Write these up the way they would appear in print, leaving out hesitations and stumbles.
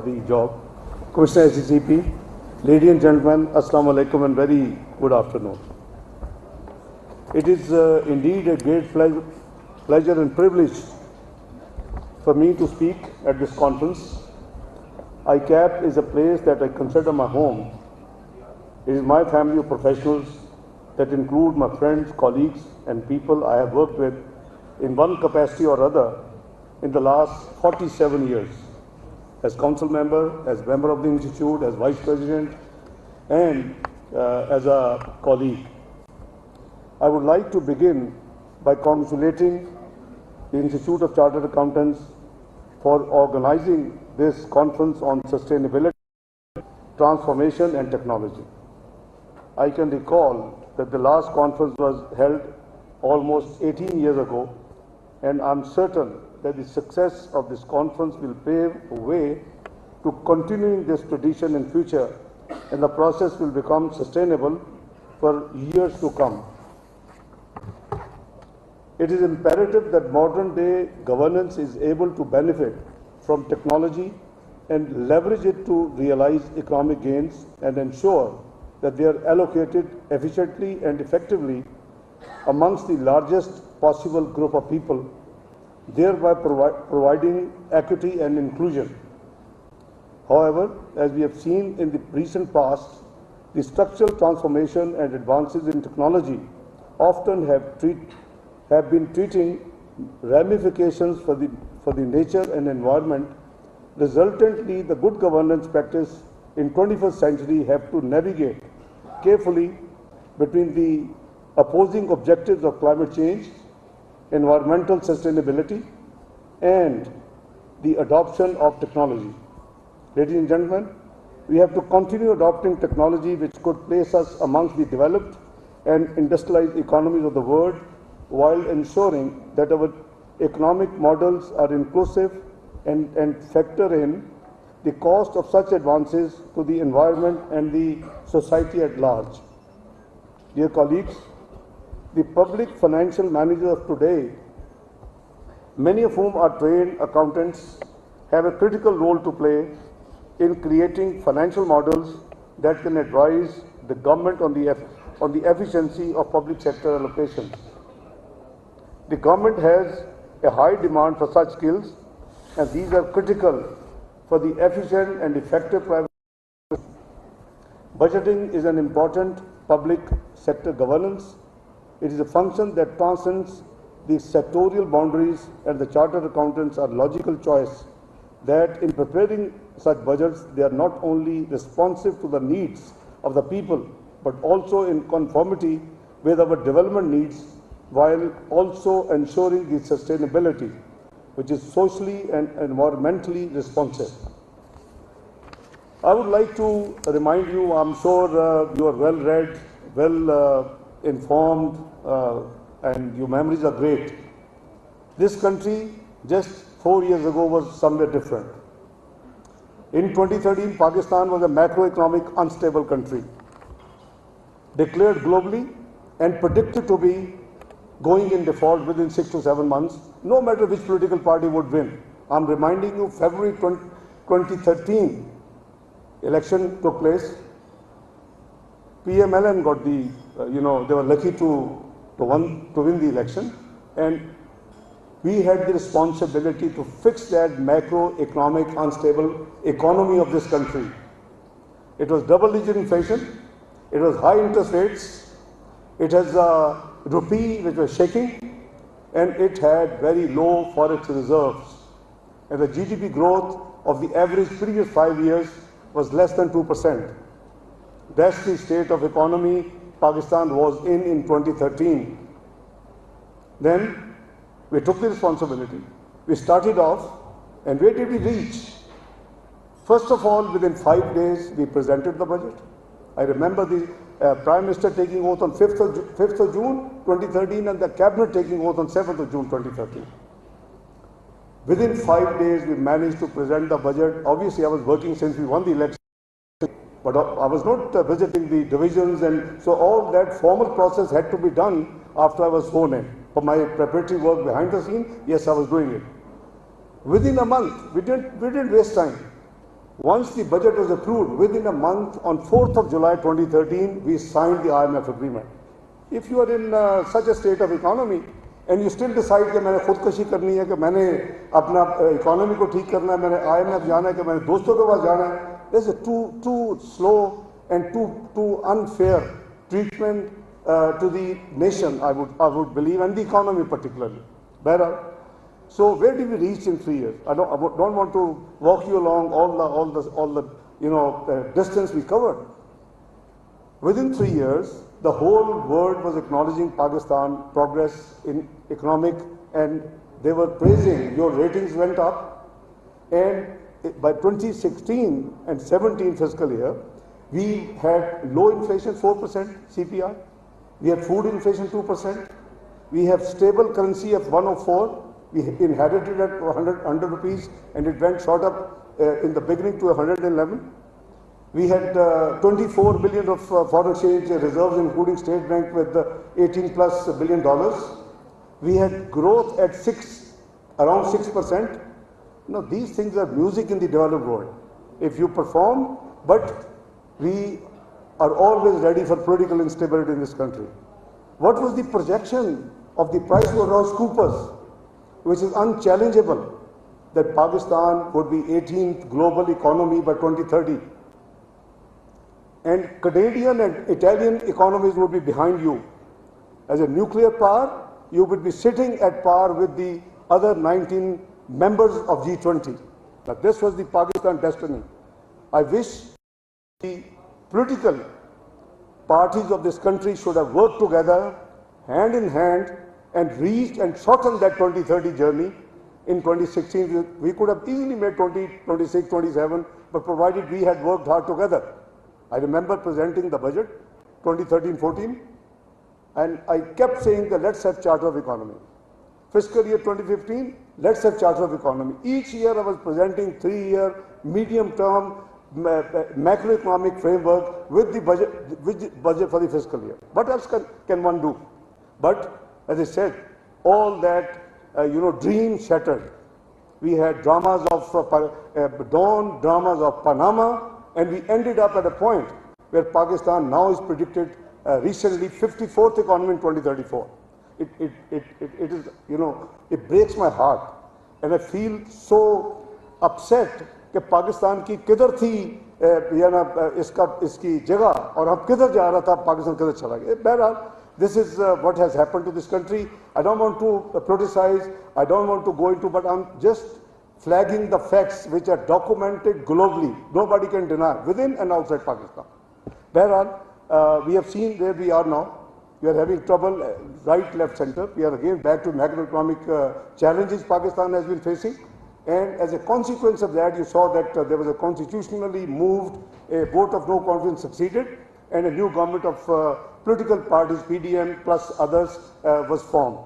the job. Commissioner SCCP, ladies and gentlemen, Assalamu alaikum and very good afternoon. It is indeed a great pleasure and privilege for me to speak at this conference. ICAP is a place that I consider my home. It is my family of professionals that include my friends, colleagues and people I have worked with in one capacity or other in the last 47 years. As council member, as member of the institute, as vice president and as a colleague. I would like to begin by congratulating the Institute of Chartered Accountants for organizing this conference on sustainability, transformation and technology. I can recall that the last conference was held almost 18 years ago, and I'm certain that the success of this conference will pave a way to continuing this tradition in future, and the process will become sustainable for years to come. It is imperative that modern day governance is able to benefit from technology and leverage it to realize economic gains and ensure that they are allocated efficiently and effectively amongst the largest possible group of people, thereby providing equity and inclusion. However, as we have seen in the recent past, the structural transformation and advances in technology often have been treating ramifications for the nature and environment. Resultantly, the good governance practice in 21st century have to navigate carefully between the opposing objectives of climate change, environmental sustainability, and the adoption of technology. Ladies and gentlemen, we have to continue adopting technology which could place us amongst the developed and industrialized economies of the world, while ensuring that our economic models are inclusive and factor in the cost of such advances to the environment and the society at large. Dear colleagues, the public financial managers of today, many of whom are trained accountants, have a critical role to play in creating financial models that can advise the government on the efficiency of public sector allocations. The government has a high demand for such skills, and these are critical for the efficient and effective private. Budgeting is an important public sector governance. It is a function that transcends the sectorial boundaries, and the chartered accountants are logical choice that in preparing such budgets, they are not only responsive to the needs of the people, but also in conformity with our development needs, while also ensuring the sustainability, which is socially and environmentally responsive. I would like to remind you, I'm sure you are well read, well informed, and your memories are great. This country just 4 years ago was somewhere different. In 2013, Pakistan was a macroeconomic unstable country, declared globally and predicted to be going in default within 6 to 7 months, no matter which political party would win. I'm reminding you, February 2013, election took place. PMLN got the, they were lucky to win the election, and we had the responsibility to fix that macroeconomic unstable economy of this country. It was double-digit inflation, it was high interest rates, it has a rupee which was shaking, and it had very low forex reserves. And the GDP growth of the average previous 5 years was less than 2%. That's the state of economy Pakistan was in 2013. Then we took the responsibility. We started off, and where did we reach? First of all, within 5 days, we presented the budget. I remember the Prime Minister taking oath on 5th of June 2013 and the Cabinet taking oath on 7th of June 2013. Within 5 days, we managed to present the budget. Obviously, I was working since we won the election, but I was not visiting the divisions, and so all that formal process had to be done after I was sworn in. For my preparatory work behind the scene, yes, I was doing it. Within a month, we didn't waste time. Once the budget was approved, within a month, on 4th of July 2013, we signed the IMF agreement. If you are in such a state of economy and you still decide कि मैंने खुदकशी करनी है, कि मैंने अपना economy को ठीक करना है, मैंने IMF जाना है, कि मैंने दोस्तों के पास जाना है, this is too slow and too unfair treatment to the nation, I would believe, and the economy particularly. Behral, so where did we reach in 3 years? I don't want to walk you along all the distance we covered. Within 3 years, the whole world was acknowledging Pakistan progress in economic, and they were praising. Your ratings went up, and by 2016 and 17 fiscal year, we had low inflation, 4% CPI. We had food inflation 2%. We have stable currency of 104. We inherited at 100 rupees, and it went short up in the beginning to 111. We had 24 billion of foreign exchange reserves, including State Bank with $18+ billion. We had growth at around 6%. Now, these things are music in the developed world. If you perform, but we are always ready for political instability in this country. What was the projection of the PricewaterhouseCoopers, which is unchallengeable, that Pakistan would be 18th global economy by 2030? And Canadian and Italian economies would be behind you. As a nuclear power, you would be sitting at par with the other 19 members of G20. Now, this was the Pakistan destiny. I wish the political parties of this country should have worked together, hand in hand, and reached and shortened that 2030 journey. In 2016, we could have easily made 2026, 27, but provided we had worked hard together. I remember presenting the budget 2013-14, and I kept saying that let's have Charter of Economy. Fiscal year 2015, let's have Charter of Economy. Each year I was presenting 3-year, medium-term macroeconomic framework with the budget for the fiscal year. What else can one do? But as I said, all that dream shattered. We had dramas of Dawn, dramas of Panama, and we ended up at a point where Pakistan now is predicted recently 54th economy in 2034. It is, it breaks my heart, and I feel so upset कि पाकिस्तान की किधर थी इसकी जगह और हम किधर जा रहा था, पाकिस्तान किधर चला गया. बहरहाल, this is what has happened to this country. I don't want to criticize, I don't want to go into, but I'm just flagging the facts which are documented globally. Nobody can deny, within and outside Pakistan. Behral, we have seen where we are now. We are having trouble right, left, center. We are again back to macroeconomic challenges Pakistan has been facing. And as a consequence of that, you saw that there was a constitutionally moved, a vote of no confidence succeeded, and a new government of political parties, PDM plus others, was formed.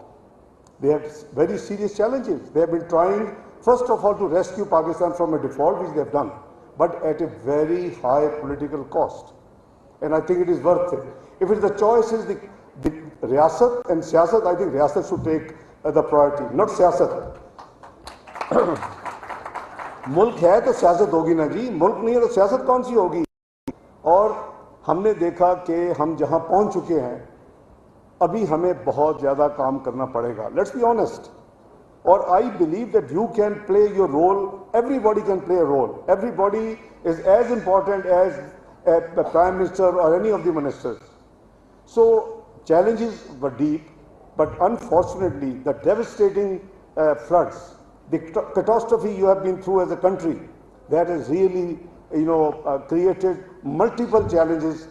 They have very serious challenges. They have been trying, first of all, to rescue Pakistan from a default, which they have done, but at a very high political cost. And I think it is worth it. If it is the choice is the Riyasat and Siyasat, I think Riyasat should take the priority, not Siyasat. मुल्क है तो सियासत होगी ना जी, मुल्क नहीं है तो सियासत कौन सी होगी. और हमने देखा कि हम जहां पहुंच चुके हैं, अभी हमें बहुत ज़्यादा काम करना पड़ेगा. Let's be honest. और I believe that you can play your role, everybody can play a role. Everybody is as important as the Prime Minister or any of the ministers. So challenges were deep, but unfortunately the devastating floods, the catastrophe you have been through as a country, that has really created multiple challenges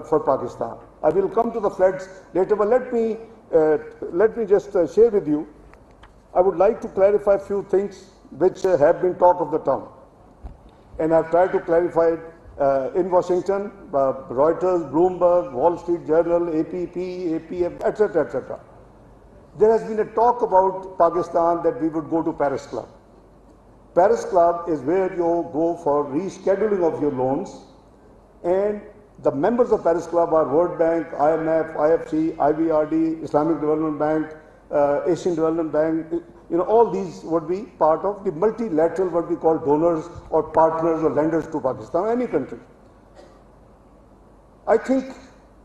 for Pakistan. I will come to the floods later, but let me just share with you. I would like to clarify a few things which have been talk of the town, and I've tried to clarify it in Washington, Reuters, Bloomberg, Wall Street Journal, APP, APF, etc., etc. There has been a talk about Pakistan that we would go to Paris Club. Paris Club is where you go for rescheduling of your loans, and the members of Paris Club are World Bank, IMF, IFC, IBRD, Islamic Development Bank, Asian Development Bank, all these would be part of the multilateral, what we call donors or partners or lenders to Pakistan or any country. I think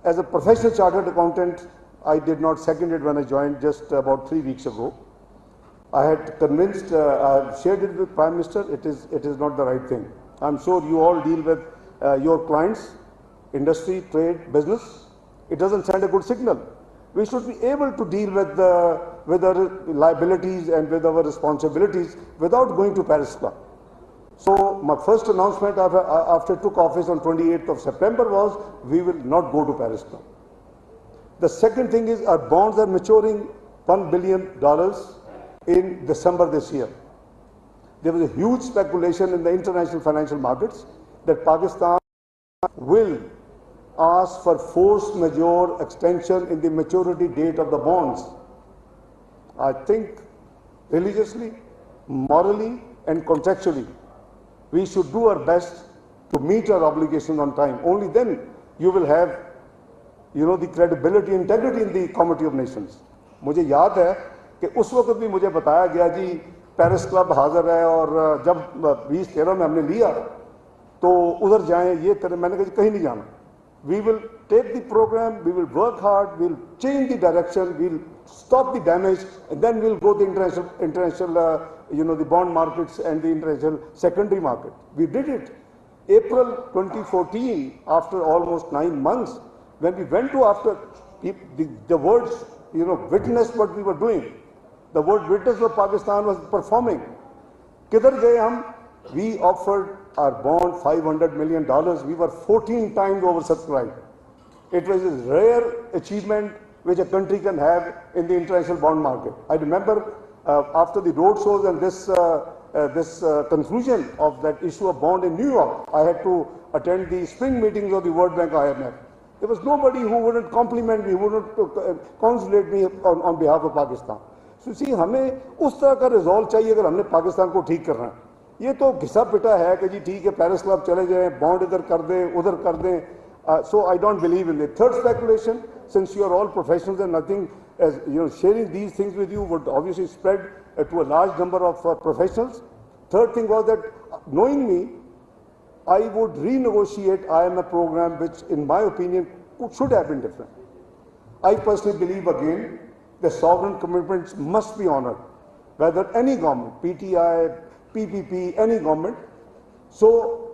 as a professional chartered accountant, I did not second it when I joined just about 3 weeks ago. I had convinced, I had shared it with Prime Minister, it is not the right thing. I'm sure you all deal with your clients, industry, trade, business. It doesn't send a good signal. We should be able to deal with our liabilities and with our responsibilities without going to Paris Club. So my first announcement after I took office on 28th of September was, we will not go to Paris Club. The second thing is, our bonds are maturing $1 billion in December this year. There was a huge speculation in the international financial markets that Pakistan will ask for force majeure extension in the maturity date of the bonds. I think religiously, morally and contractually, we should do our best to meet our obligations on time. Only then you will have, the credibility, integrity in the Committee of Nations. मुझे याद है कि उस वक्त भी मुझे बताया गया जी पेरिस क्लब हाजिर है और जब 2013 में हमने लिया तो उधर जाएं ये करें, मैंने कहा कहीं नहीं जाना. We will take the program, we will work hard, we will change the direction, we will stop the damage, and then we will go to international the bond markets and the international secondary market. We did it. April 2014, after almost 9 months, when we went to after the words, witnessed what we were doing. The word witness what Pakistan was performing. Kidhar gaye hum? We offered our bond $500 million. We were 14 times oversubscribed. It was a rare achievement which a country can have in the international bond market. I remember after the road shows and this conclusion of that issue of bond in New York, I had to attend the spring meetings of the World Bank IMF. There was nobody who wouldn't compliment me, who wouldn't congratulate me on behalf of Pakistan. So see, हमें उस तरह का resolve चाहिए अगर हमने पाकिस्तान को ठीक करना है. ये तो घिसा पिटा है कि जी ठीक है पेरिस क्लब चले जाएं, बॉन्ड इधर कर दें, उधर कर दें. So I don't believe in it. Third speculation, since you are all professionals and nothing, as sharing these things with you would obviously spread to a large number of professionals. Third thing was that knowing me, I would renegotiate IMF program, which in my opinion should have been different. I personally believe again, the sovereign commitments must be honored, whether any government, PTI, PPP, any government. So,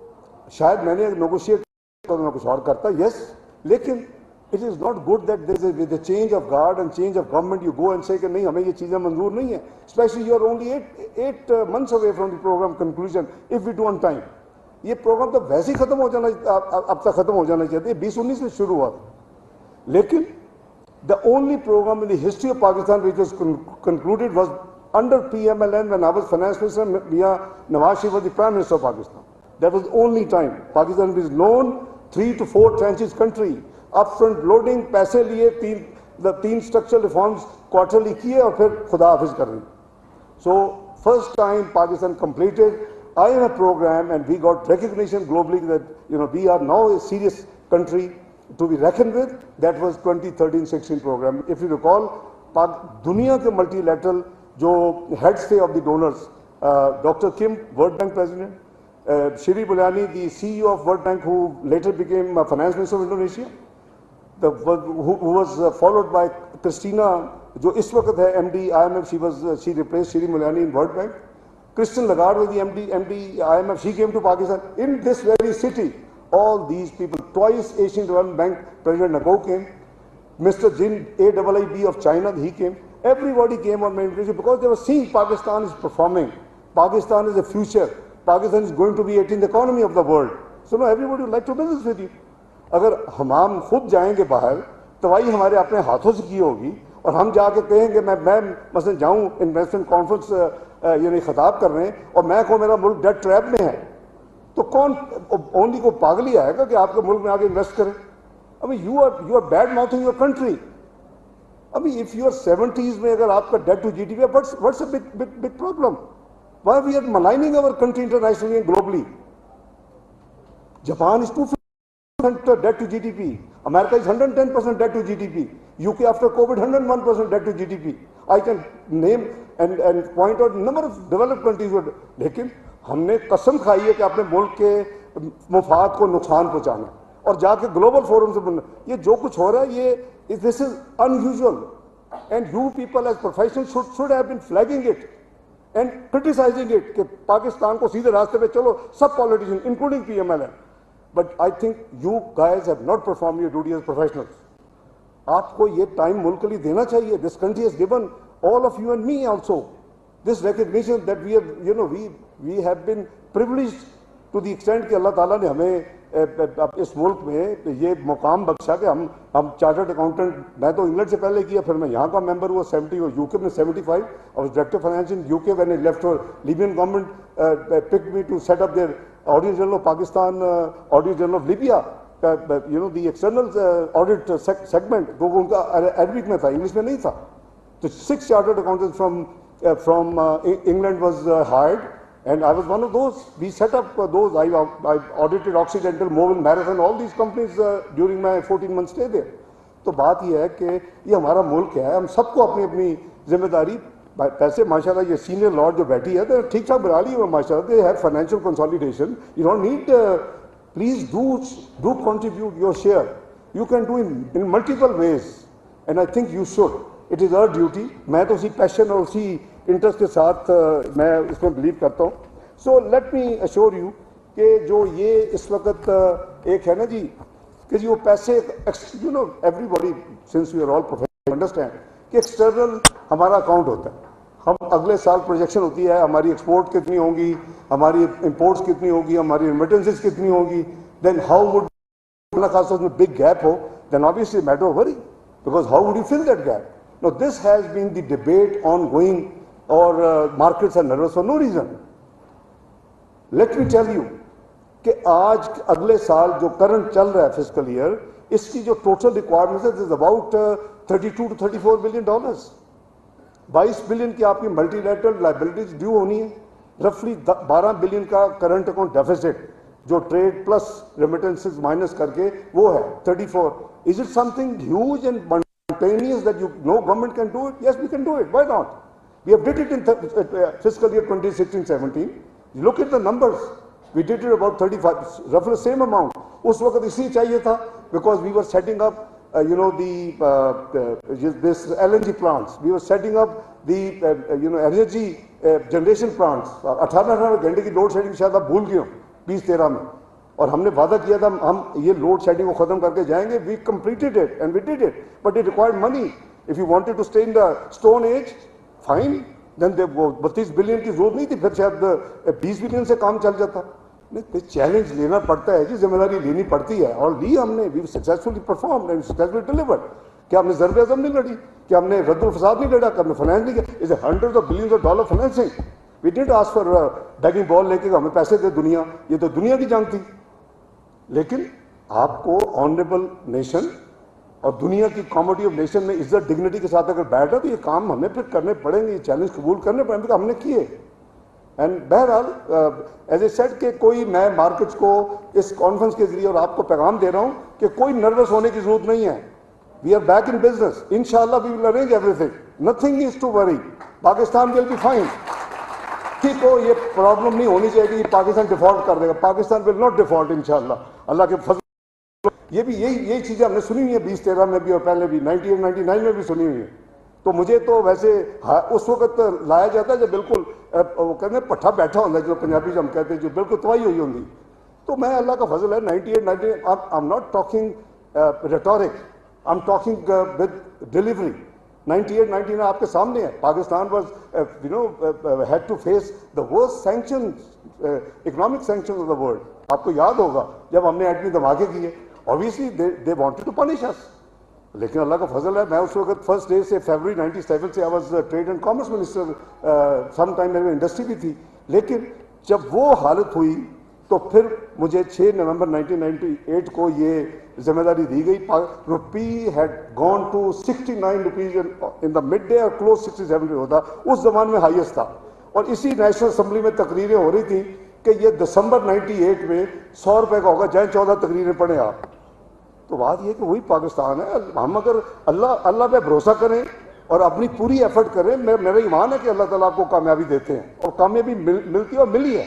शायद मैंने negotiate तो मैं कुछ और करता, yes, लेकिन it is not good that there is with the change of guard and change of government you go and say कि नहीं हमें ये चीज़ें मंजूर नहीं है. Especially you are only eight months away from the program conclusion if we do on time. ये programme तो वैसे ही खत्म हो जाना, अब तक खत्म हो जाना चाहिए. 2019 में शुरू हुआ, लेकिन the only program in the history of Pakistan which was concluded was under PMLN when I was finance minister, Nawaz Sharif was the Prime Minister of Pakistan. That was the only time. Pakistan is known 3 to 4 tranches country. Upfront loading, पैसे लिए, the 3 structural reforms quarterly किए और फिर खुदा हाफिज कर रही. So first time Pakistan completed IMF program and we got recognition globally that we are now a serious country to be reckoned with. That was 2013-16 program. If you recall, दुनिया के multilateral जो heads थे of the donors, Dr. Kim, World Bank President, Shri Buliani, the CEO of World Bank, who later became Finance Minister of Indonesia, who was followed by Christina, जो इस वक्त है MD IMF, she replaced Shri Buliani in World Bank. Christian Lagarde was the MD IMF, she came to Pakistan. In this very city, all these people, twice Asian Development Bank President Nako came, Mr. Jin AIIB of China, he came. Everybody came on my invitation because they were seeing Pakistan is performing. Pakistan is the future. Pakistan is going to be 18th economy of the world. So now everybody would like to business with you. अगर हम खुद जाएंगे बाहर, तवाई हमारे अपने हाथों से की होगी और हम जाके कहेंगे मैं मसलन जाऊं इन्वेस्टमेंट कॉन्फ्रेंस खिताब कर रहे हैं और मैं को मेरा मुल्क डेट ट्रैप में है, तो कौन ओनली को पागल ही आएगा कि आपके मुल्क में आके इन्वेस्ट करें. I mean, you are bad mouthing your country. I mean, if you are 70s में अगर आपका debt to GDP, what's a big problem? Why we are maligning our country internationally and globally? Japan is 2% debt to GDP. America is 110% debt to GDP. UK after COVID 101% debt to GDP. I can name and point out number of developed countries would, लेकिन हमने कसम खाई है कि अपने मुल्क के मुफाद को नुकसान पहुंचाना और जाके ग्लोबल फोरम से बनना। ये जो कुछ हो रहा है ये this is unusual and you people as professionals should have been flagging it and criticising it कि पाकिस्तान को सीधे रास्ते पे चलो, सब politician including PML। But I think you guys have not perform your duty as professionals. आपको ये time मुल्क के लिए देना चाहिए। This country has given all of you and me also this recognition that we have, you know, we have been privileged to the extent कि अल्लाह ताला ने हमें इस मुल्क में ये मुकाम बख्शा कि हम चार्टर्ड अकाउंटेंट, मैं तो इंग्लैंड से पहले किया, फिर मैं यहाँ का मेंबर हुआ 70 और यूके में 75। I was director finance in UK when I left for Libyan government picked me to set up their auditor general of Pakistan, auditor general of Libya, you know the external audit segment, तो उनका Arabic में था, English में नहीं था। So 6 chartered accountants from England was hired, and I was one of those. We set up those. I audited Occidental, Mobil, Marathon, all these companies during my 14-month stay there. तो बात ये है कि ये हमारा मुल्क है, हम सबको अपनी अपनी जिम्मेदारी, पैसे माशाल्लाह ये सीनियर लॉर्ड जो बैठी है तो ठीक ठाक बना ली है माशाल्लाह, they have financial consolidation. You don't need, please do contribute your share. You can do in multiple ways, and I think you should. It is our duty. मैं तो उसी पैशन और उसी इंटरेस्ट के साथ मैं इसमें बिलीव करता हूँ। So let me assure you कि जो ये इस वक्त एक है ना जी कि जो पैसे, you know everybody since we are all professional understand कि एक्सटर्नल हमारा अकाउंट होता है। हम अगले साल प्रोजेक्शन होती है, हमारी एक्सपोर्ट कितनी होगी, हमारी इंपोर्ट्स कितनी होगी, हमारी रिमिटेंसेस कितनी होगी, देन हाउ वुड, खास उसमें बिग गैप हो, then obviously matter of worry, because how would you fill that gap? Now this has been the debate ongoing, or markets are nervous for no reason. Let me tell you कि आज अगले साल जो current चल रहा है fiscal year, इसकी जो टोटल रिक्वायरमेंट है is about 32 to 34 billion dollars. 22 billion की आपकी मल्टीलैटरल लाइबिलिटीज ड्यू होनी है, रफली 12 बिलियन का करंट अकाउंट डेफिसिट जो ट्रेड प्लस रेमिटेंसेस माइनस करके वो है 34। Is it something huge and that you know government can do it? Yes, we can do it. Why not? We have did it in fiscal year 2016-17. You look at the numbers. We did it about 35, roughly same amount. उस वक्त इसलिए चाहिए था because we were setting up, you know, this LNG plants. We were setting up the, you know, energy generation plants. 18 घंटे की load shedding शायद आप भूल गए हो 2013 में, और हमने वादा किया था हम ये लोड शेडिंग को खत्म करके जाएंगे। We completed it and we did it, but it required money. If you wanted to stay in the stone age, fine, then 32 billion की जरूरत नहीं थी, फिर शायद 20 बिलियन से काम चल जाता। नहीं, चैलेंज लेना पड़ता है जी, जिम्मेदारी लेनी पड़ती है, और ली हमने। We successfully performed and successfully delivered. क्या हमने ज़र्ब अज़म नहीं लड़ी, क्या हमने रद्दुल फसाद नहीं लड़ा, क्या हमने फाइनेंस नहीं किया? Is hundreds of billions of dollar financing. We didn't ask for begging bowl लेके हमें पैसे दे दुनिया, ये तो दुनिया की जंग थी। लेकिन आपको ऑनरेबल नेशन और दुनिया की कॉमोडिटी ऑफ नेशन में इज्जत डिग्निटी के साथ अगर बैठा तो ये काम हमें फिर करने पड़ेंगे, ये चैलेंज कबूल करने पड़ेंगे, तो हमने किए। एंड बहरहाल एज ए सेट के कोई, मैं मार्केट्स को इस कॉन्फ्रेंस के जरिए और आपको पैगाम दे रहा हूं कि कोई नर्वस होने की जरूरत नहीं है। We are back in business, इंशाल्लाह we will arrange everything, nothing is to worry, Pakistan will be fine. ठीक हो, ये प्रॉब्लम नहीं होनी चाहिए कि पाकिस्तान डिफॉल्ट कर देगा। पाकिस्तान विल नॉट डिफॉल्ट इंशाल्लाह, अल्लाह के फजल। ये भी यही चीज़ें हमने सुनी हुई है 2013 में भी और पहले भी 98-99 में भी सुनी हुई है। तो मुझे तो वैसे उस वक्त लाया जाता है जब बिल्कुल वो कहते हैं पट्ठा बैठा होता है, जो पंजाबी हम कहते हैं, जो बिल्कुल तबाही हुई होती। तो मैं, अल्लाह का फजल है, 98-99, I am not talking rhetoric, I am talking with delivery. 98-99 आपके सामने है। Pakistan was, you know, had to face the worst sanctions, economic sanctions of the world. आपको याद होगा जब हमने एटमी धमाके किए, obviously they wanted to punish us, लेकिन अल्लाह का फजल है, मैं उस वक्त फर्स्ट डे से फरवरी 97 से I was trade and commerce minister, some time मेरी इंडस्ट्री भी थी। लेकिन जब वो हालत हुई तो फिर मुझे 6 नवंबर 1998 को ये जिम्मेदारी दी गई। Rupee had gone to 69 rupees in the mid day और क्लोज 67 होता, उस जमाने में हाईएस्ट था। और इसी नेशनल असेंबली में तकरीरें हो रही थी कि ये दिसंबर 98 में 100 रुपये का होगा, चाहे 14 तकरीरें पढ़ें आप। तो बात ये कि वही पाकिस्तान है। हम अगर अल्लाह पे भरोसा करें और अपनी पूरी एफर्ट करें। मेरा ईमान है कि अल्लाह ताला आपको कामयाबी देते हैं और कामयाबी मिलती है और मिली है।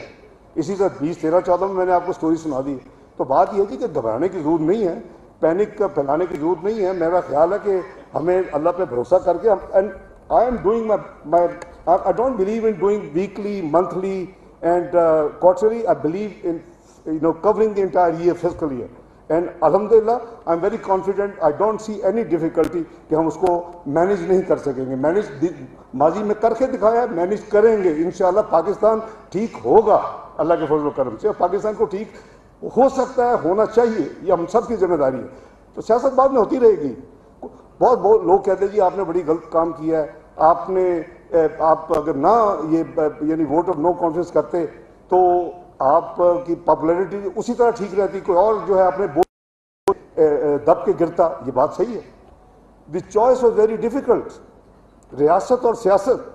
इसी तरह 20, 13, 14 में मैंने आपको स्टोरी सुना दी। तो बात यह थी कि घबराने की जरूरत नहीं है, पैनिक फैलाने की जरूरत नहीं है। मेरा ख्याल है कि हमें अल्लाह पे भरोसा करके and I am doing I don't believe in doing weekly, monthly and quarterly. I believe in covering the entire year, fiscal year. And अल्हम्दुलिल्लाह I am very confident, I don't see any difficulty कि हम उसको manage नहीं कर सकेंगे। Manage माजी में करके दिखाया है, मैनेज करेंगे इंशाअल्लाह। पाकिस्तान ठीक होगा अल्लाह के फजल करम से, और पाकिस्तान को ठीक हो सकता है, होना चाहिए, ये हम सब की जिम्मेदारी है। तो सियासत बाद में होती रहेगी। बहुत लोग कहते हैं जी आपने बड़ी गलत काम किया है, आप अगर ना ये यानी वोट ऑफ नो कॉन्फिडेंस करते तो आपकी पॉपुलैरिटी उसी तरह ठीक रहती, कोई और जो है अपने दब के गिरता। ये बात सही है। The choice was very difficult. रियासत और सियासत,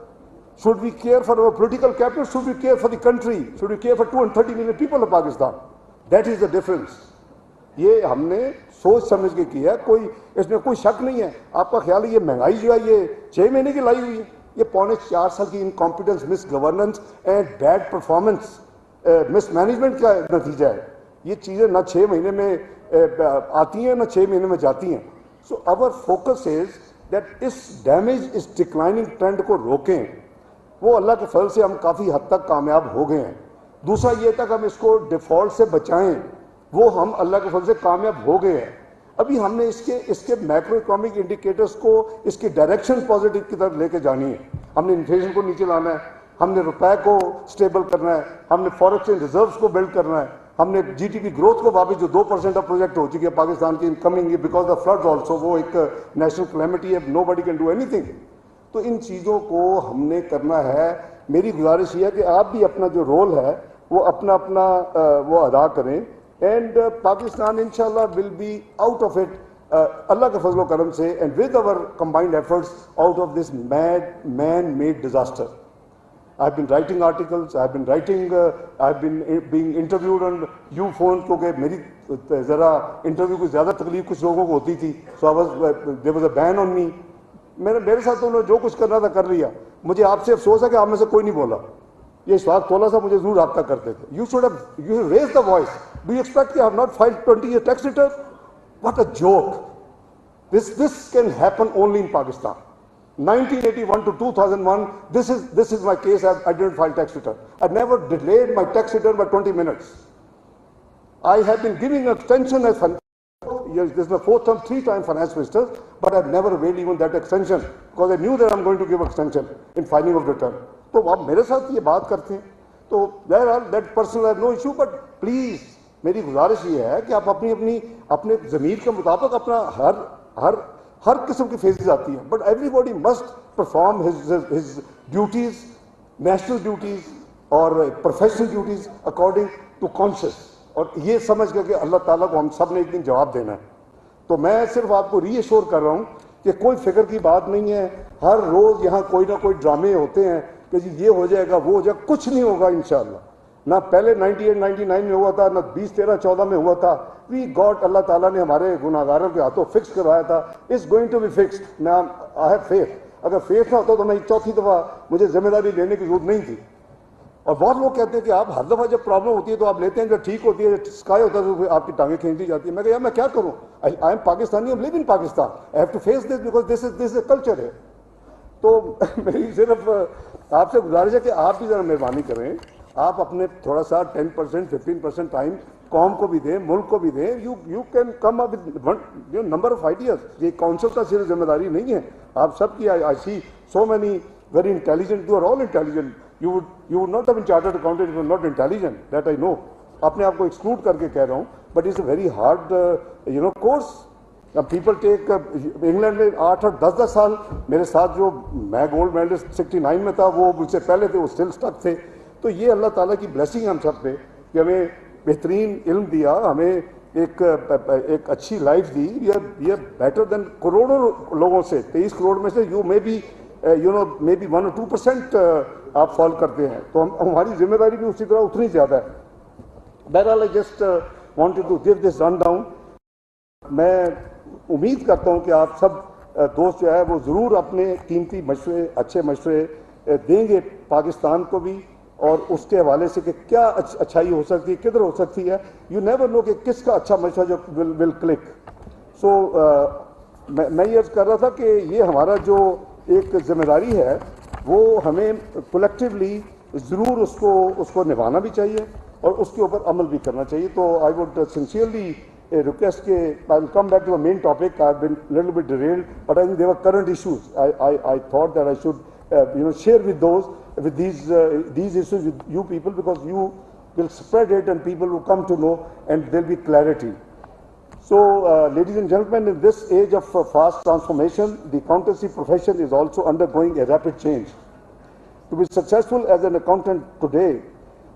should we care for our political capital, should we care for the country, should we care for 230 million people of Pakistan? That is the difference. ये हमने सोच समझ के किया, कोई इसमें कोई शक नहीं है। आपका ख्याल है ये महंगाई जो है ये 6 महीने की लाई हुई है? ये पौने 4 साल की incompetence, miss governance and bad performance, miss management का नतीजा है। ये चीज़ें ना 6 महीने में आती हैं ना 6 महीने में जाती हैं। So our focus is that इस डैमेज, इस डिक्लाइनिंग ट्रेंड को रोकें। वो अल्लाह के फजल से हम काफ़ी हद तक कामयाब हो गए हैं। दूसरा ये तक हम इसको डिफ़ॉल्ट से बचाएं, वो हम अल्लाह के फजल से कामयाब हो गए हैं। अभी हमने इसके मैक्रो इकोनॉमिक इंडिकेटर्स को, इसकी डायरेक्शन पॉजिटिव की तरफ लेके जानी है। हमने इन्फ्लेशन को नीचे लाना है, हमने रुपए को स्टेबल करना है, हमने फॉरेन एक्सचेंज रिजर्व्स को बिल्ड करना है, हमने जीडीपी ग्रोथ को वापस, जो 2% का प्रोजेक्ट हो चुकी है पाकिस्तान की incoming because of floods also, वो एक नेशनल क्लैमिटी है, nobody can do anything. तो इन चीज़ों को हमने करना है। मेरी गुजारिश ये है कि आप भी अपना जो रोल है वो अपना वो अदा करें, एंड पाकिस्तान इंशाल्लाह will be out of it अल्लाह के फजल करम से, and with our combined efforts out of this man made disaster. I've been writing articles, I've been being interviewed on you phone, क्योंकि मेरी ज़रा इंटरव्यू को ज़्यादा तकलीफ कुछ लोगों को होती थी। So there was a ban on me. मेरे साथ तो उन्होंने जो कुछ करना था कर लिया। मुझे आपसे अफसोस है कि आप में से कोई नहीं बोला। ये इशफाक तोला सा मुझे जरूर रब्ता करते थे। You should have raised the voice. Do you expect कि I have not filed 20 year tax return? What a joke. This can happen only in Pakistan. 1981 to 2001, this is my case. I didn't file tax return. I never delayed my tax return by 20 minutes. I have been giving extension as yes, this is my 4th term, 3-time finance minister, but I've never availed even that extension because I knew that I'm going to give extension in filing of return. तो आप मेरे साथ ये बात करते हैं तो that person has no issue, but please मेरी गुजारिश ये है कि आप अपने ज़मीर के मुताबिक अपना हर किस्म की फेजेस आती हैं, but everybody must perform his duties, national duties और professional duties according to conscious, और ये समझ करके अल्लाह ताला को हम सब ने एक दिन जवाब देना है। तो मैं सिर्फ आपको रीअश्योर कर रहा हूँ कि कोई फिक्र की बात नहीं है। हर रोज़ यहाँ कोई ना कोई ड्रामे होते हैं कि जी ये हो जाएगा वो हो जाएगा, कुछ नहीं होगा इंशाअल्लाह। ना पहले 98, 99 में हुआ था, ना 20, 13, 14 में हुआ था। वी गॉड, अल्लाह ताला ने हमारे गुनाहगारों के हाथों फिक्स करवाया था। It's going to be fixed. मैं आई हैव फेथ। अगर फेथ ना होता तो मैं 4थी दफ़ा मुझे जिम्मेदारी लेने की जरूरत नहीं थी। और बहुत लोग कहते हैं कि आप हर दफ़ा जब प्रॉब्लम होती है तो आप लेते हैं, जब ठीक होती है, स्काई होता है तो आपकी टांगें खींच दी जाती है। मैं यार मैं क्या करूँ, I am Pakistani, I live in Pakistan, I have to face this because this is culture है। तो मेरी सिर्फ आपसे गुजारिश है कि आप भी ज़रा मेहरबानी करें, आप अपने थोड़ा सा 10%, 15% टाइम कौम को भी दें, मुल्क को भी दें। You can come up with number of ideas. ये काउंसिल का सिर्फ जिम्मेदारी नहीं है, आप सबकी। I see so many very intelligent, you are all intelligent. You would not have been chartered accountant, you are not intelligent, that I know. अपने आप को एक्सक्लूड करके कह रहा हूँ, but it's a very hard course. People take England में 8 और 10 साल मेरे साथ, जो मैं गोल्ड मेडलिस्ट 69 में था, वो मुझसे पहले थे, वो स्टिल स्टक थे। तो ये अल्लाह ताला की ब्लेसिंग हम सब पे कि हमें बेहतरीन इल्म दिया, हमें एक अच्छी लाइफ दी। ये बेटर देन करोड़ों लोगों से। 23 करोड़ में से यू मे बी 1 or 2% आप फॉलो करते हैं, तो हमारी जिम्मेदारी भी उसी तरह उतनी ज़्यादा है। बहरहाल I just wanted to give this run down. मैं उम्मीद करता हूँ कि आप सब दोस्त जो है वो ज़रूर अपने कीमती मशवरे, अच्छे मशवरे देंगे पाकिस्तान को भी, और उसके हवाले से कि क्या अच्छाई हो सकती है, किधर हो सकती है। यू नेवर नो कि किसका अच्छा मशवरा जो विल क्लिक। सो मैं ये अर्ज़ कर रहा था कि ये हमारा जो एक जिम्मेदारी है वो हमें कलेक्टिवली ज़रूर उसको निभाना भी चाहिए और उसके ऊपर अमल भी करना चाहिए। तो I would sincerely request ke I'll come back to the main topic. I've been a little bit derailed, but I think there were current issues. I thought that I should share with these issues with you people, because you will spread it and people will come to know and there'll be clarity. So ladies and gentlemen, in this age of fast transformation, the accountancy profession is also undergoing a rapid change. To be successful as an accountant today,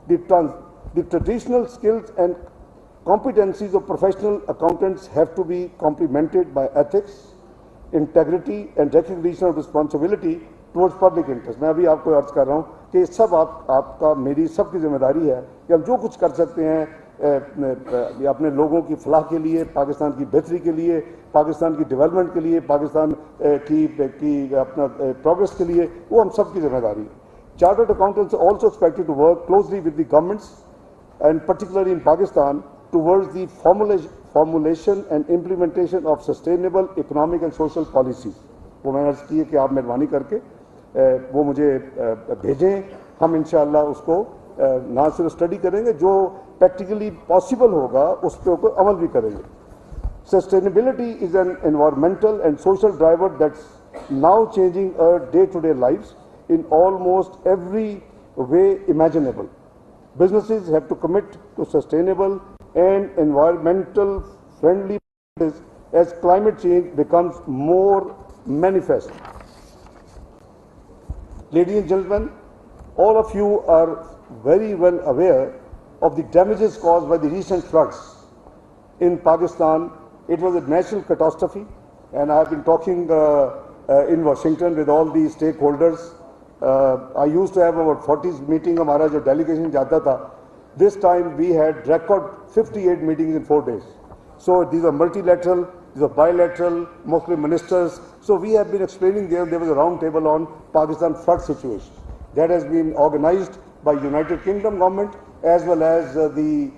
the traditional skills and competencies of professional accountants have to be complemented by ethics, integrity and recognition of responsibility towards public interest. मैं अभी आपको अर्ज कर रहा हूँ कि सब आपका मेरी सबकी जिम्मेदारी है कि हम जो कुछ कर सकते हैं अपने लोगों की फलाह के लिए, पाकिस्तान की बेहतरी के लिए, पाकिस्तान की डेवलपमेंट के लिए, पाकिस्तान की अपना प्रोग्रेस के लिए, वो हम सब की जिम्मेदारी है. Chartered accountants are also expected to work closely with the governments, and particularly in Pakistan, towards the formulation and implementation of sustainable economic and social policies. वो मैंने अर्ज़ की है कि आप मेहरबानी करके वो मुझे भेजें, हम इंशाअल्लाह उसको ना सिर्फ स्टडी करेंगे, जो प्रैक्टिकली पॉसिबल होगा उस पर ऊपर अमल भी करेंगे. Sustainability is an environmental and social driver that's now changing our day-to-day lives in almost every way imaginable. Businesses have to commit to sustainable and environmental friendly practices as climate change becomes more manifest. Ladies and gentlemen, all of you are very well aware of the damages caused by the recent floods in Pakistan. It was a natural catastrophe, and I have been talking in Washington with all the stakeholders. I used to have about 40 meeting हमारा जो delegation जाता था. This time we had record 58 meetings in 4 days. So these are multilateral, these are bilateral, mostly ministers. So we have been explaining there was a round table on Pakistan flood situation that has been organized by United Kingdom government as well as the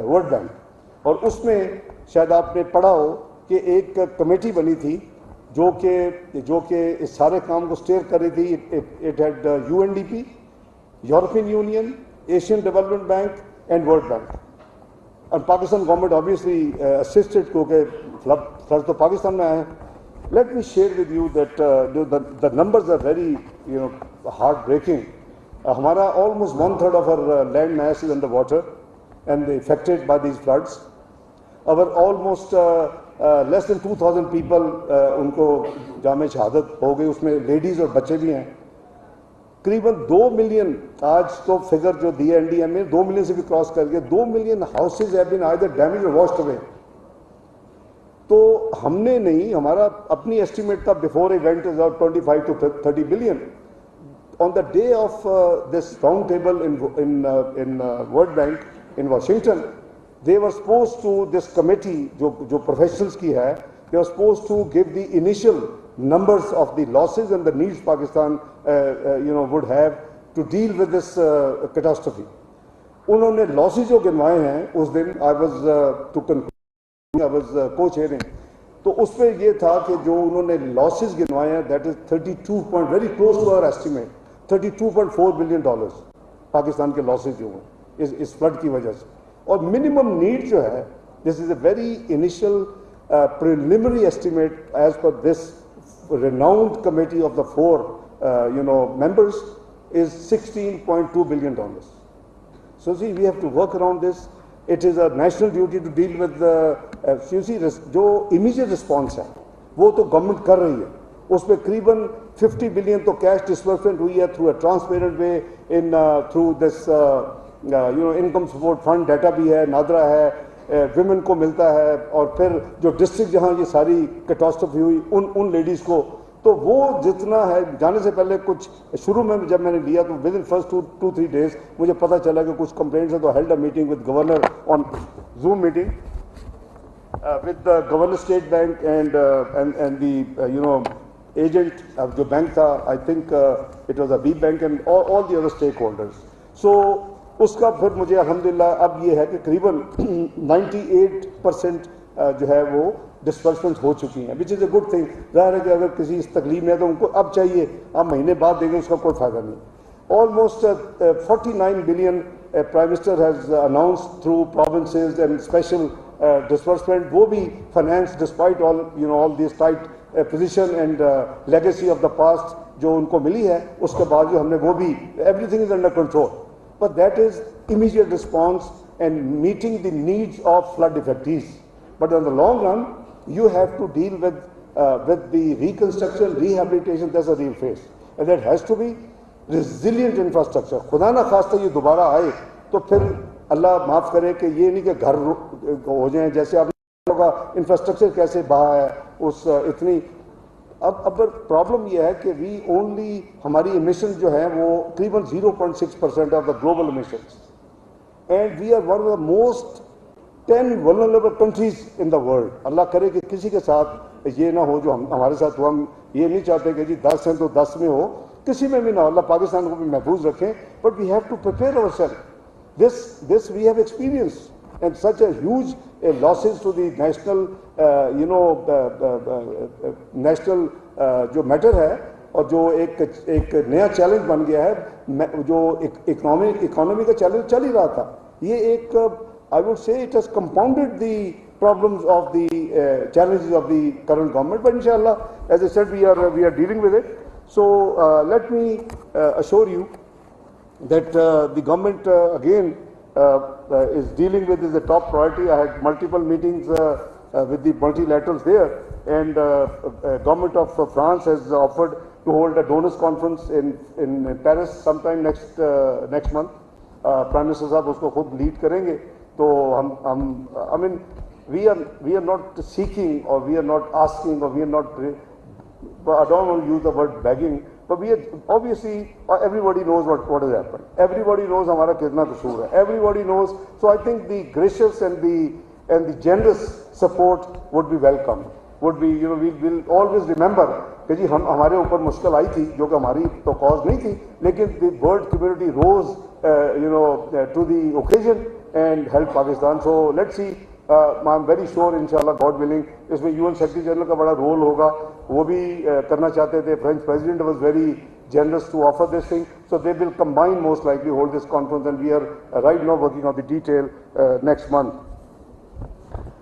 World Bank. और उसमें शायद आपने पढ़ा हो कि एक committee बनी थी जो कि इस सारे काम को स्टेयर कर रही थी. It had UNDP, European Union, Asian Development Bank and World Bank. And Pakistan government obviously assisted क्योंकि floods तो पाकिस्तान में आए हैं. Let me share with you that the numbers are very heartbreaking. हमारा almost 1/3 of our land mass is under water and affected by these floods. Our almost less than 2,000 people उनको जामे शहादत हो गई, उसमें लेडीज़ और बच्चे भी हैं. करीबन 2 मिलियन आज तो फिगर जो दिया NDM में 2 मिलियन से भी क्रॉस कर गया. 2 million houses have been either damage और वॉश्ड अवे. तो हमने नहीं, हमारा अपनी एस्टिमेट था before event is about 25 to 30 बिलियन. On the day of this round table in world bank in Washington, they were supposed to, this committee जो professionals की है, they were supposed to give the initial numbers of the losses and the needs Pakistan would have to deal with this catastrophe. उन्होंने losses जो गिनवाए हैं उस दिन I was co-chairing, तो उस पर ये था कि जो उन्होंने losses गिनवाए हैं that is 32 very close to our estimate, $32.4 billion Pakistan के losses जो हैं इस flood की वजह से. और मिनिमम नीड जो है, this is a very initial preliminary estimate as per this renowned committee of the 4 members is $16.2 billion. So see, we have to work around this. It is a national duty to deal with the जो immediate response है वो तो government कर रही है. उस पर करीबन 50 बिलियन तो कैश डिसबर्समेंट हुई है through a transparent way in through this income support fund. Data भी है, नादरा है, विमेन को मिलता है, और फिर जो डिस्ट्रिक्ट जहां ये सारी कैटास्ट्रोफी हुई उन लेडीज़ को, तो वो जितना है जाने से पहले कुछ शुरू में जब मैंने लिया तो विद इन फर्स्ट 2-3 डेज मुझे पता चला कि कुछ कंप्लेंट्स है. तो held a meeting with governor on zoom meeting. with the Governor State Bank and the agent of the bank tha, I think it was a B bank and all the other stakeholders. So उसका फिर मुझे अल्हम्दुलिल्लाह अब ये है कि करीबन 98% जो है वो डिस्बर्समेंट्स हो चुकी हैं, which is a good thing. ज़ाहिर है कि अगर किसी इस तकलीफ में है तो उनको अब चाहिए, आप महीने बाद देंगे उसका कोई फ़ायदा नहीं. Almost 49 billion Prime Minister has announced through provinces and special disbursement, वो भी finance despite all this tight position and legacy of the past जो उनको मिली है, उसके बाद जो हमने वो भी everything is under control. But that is immediate response and meeting the needs of flood affectees. But in the long run, you have to deal with the reconstruction, rehabilitation. That's a real phase, and that has to be resilient infrastructure. खुदा ना खास्ता ये दोबारा आए तो फिर अल्लाह माफ़ करे कि ये नहीं कि घर हो जाएं जैसे आपने का इंफ्रास्ट्रक्चर कैसे बहा है उस इतनी. अब प्रॉब्लम ये है कि वी ओनली हमारी इमिशन जो है वो करीबन 0.6% of the global emissions, and we are one of the most 10 vulnerable countries in the world. अल्लाह करे कि किसी के साथ ये ना हो जो हमारे साथ हुआ. हम ये नहीं चाहते कि जी 10 हैं तो 10 में हो, किसी में भी ना हो. अल्लाह पाकिस्तान को भी महफूज रखें. But we have to prepare ourselves. This we have experienced, and such a huge losses to the national national जो मैटर है और जो एक नया चैलेंज बन गया है जो इकोनॉमी का चैलेंज चल ही रहा था. ये एक I would say it has compounded the problems of the challenges of the current government. But inshallah, as I said, we are dealing with it. So let me assure you that the government again is dealing with is a top priority. I had multiple meetings with the multilaterals there, and government of France has offered to hold a donors conference in Paris sometime next month. Prime Minister साहब उसको खुद lead करेंगे. तो हम I mean we are not seeking or we are not asking or we are not, I don't want to use the word begging, but we are obviously everybody knows what has happened. Everybody knows हमारा कितना कसूर है. Everybody knows. So I think the gracious and the generous support would be welcome. Would be we will always remember कि जी हमारे ऊपर मुश्किल आई थी जो कि हमारी तो कॉज नहीं थी, लेकिन the world community rose to the occasion and helped Pakistan. So let's see. I'm very sure inshallah God willing इसमें UN Secretary General का बड़ा रोल होगा. वो भी करना चाहते थे. French President was very generous to offer this thing. So they will combine most likely hold this conference, and we are right now working on the detail next month.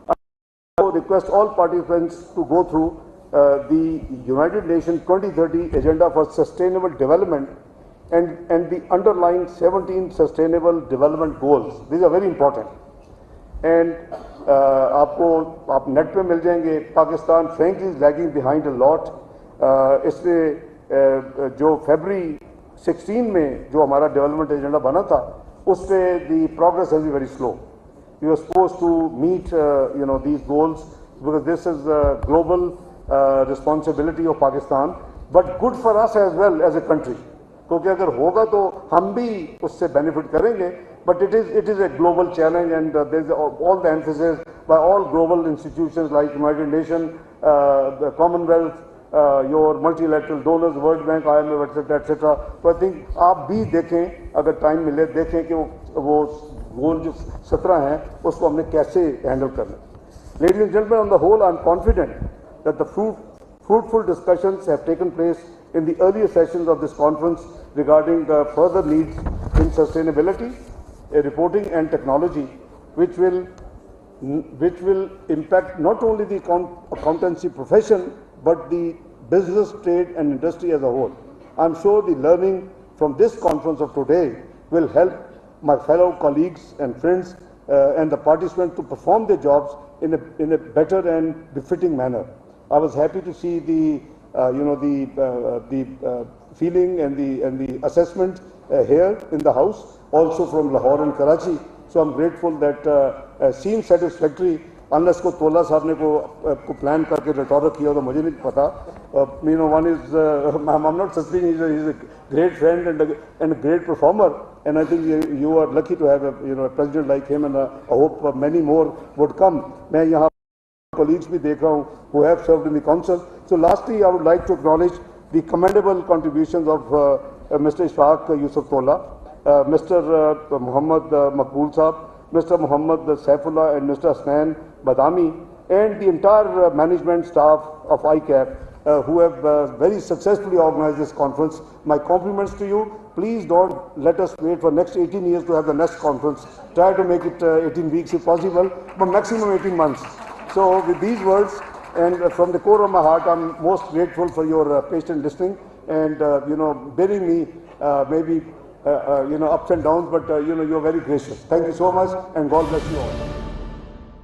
I request all participants to go through the United Nations 2030 Agenda for Sustainable Development and the underlying 17 Sustainable Development Goals. These are very important. And आप net पे मिल जाएंगे. Pakistan frankly is lagging behind a lot. इसमें जो February 16 में जो हमारा development agenda बना था उस पर the progress has be very slow. We are suppose to meet these goals because this is a global responsibility of Pakistan, but good for us as well as a country. क्योंकि अगर होगा तो हम भी उससे बेनिफिट करेंगे. But it is a global challenge, and there is all the emphasis by all global institutions like United Nations, the Commonwealth, your multilateral donors, World Bank, IMF, etc., etc. So I think आप भी देखें, अगर time मिले देखें कि वो गोल जो 17 हैं उसको हमने कैसे हैंडल करना. Ladies and gentlemen, on the whole, I am confident that the fruitful discussions have taken place in the earlier sessions of this conference regarding the further needs in sustainability, reporting and technology, which will impact not only the accountancy profession but the business, trade and industry as a whole. I am sure the learning from this conference of today will help my fellow colleagues and friends and the participants to perform their jobs in a better and befitting manner. I was happy to see the feeling and the assessment here in the house, also from Lahore and Karachi. So I'm grateful that seemed satisfactory. Unless को तोला साहब ने को plan करके रिटॉर्क किया तो मुझे नहीं पता. One is I'm not suspecting he's a great friend and a great performer, and I think you are lucky to have a president like him, and I hope many more would come. मैं यहाँ colleagues bhi dekh raha hu who have served in the council. So lastly, I would like to acknowledge the commendable contributions of Mr. Ishaq Yusuf Tola, Mr. Muhammad Maqbool Saab, Mr. Muhammad Saifullah and Mr. Hasnain Badami, and the entire management staff of ICAP who have very successfully organized this conference. My compliments to you. Please don't let us wait for next 18 years to have the next conference. Try to make it 18 weeks if possible, but maximum 18 months. So with these words, and from the core of my heart, I'm most grateful for your patient listening and bearing me maybe ups and downs, but you're very gracious. Thank you so much, and God bless you all.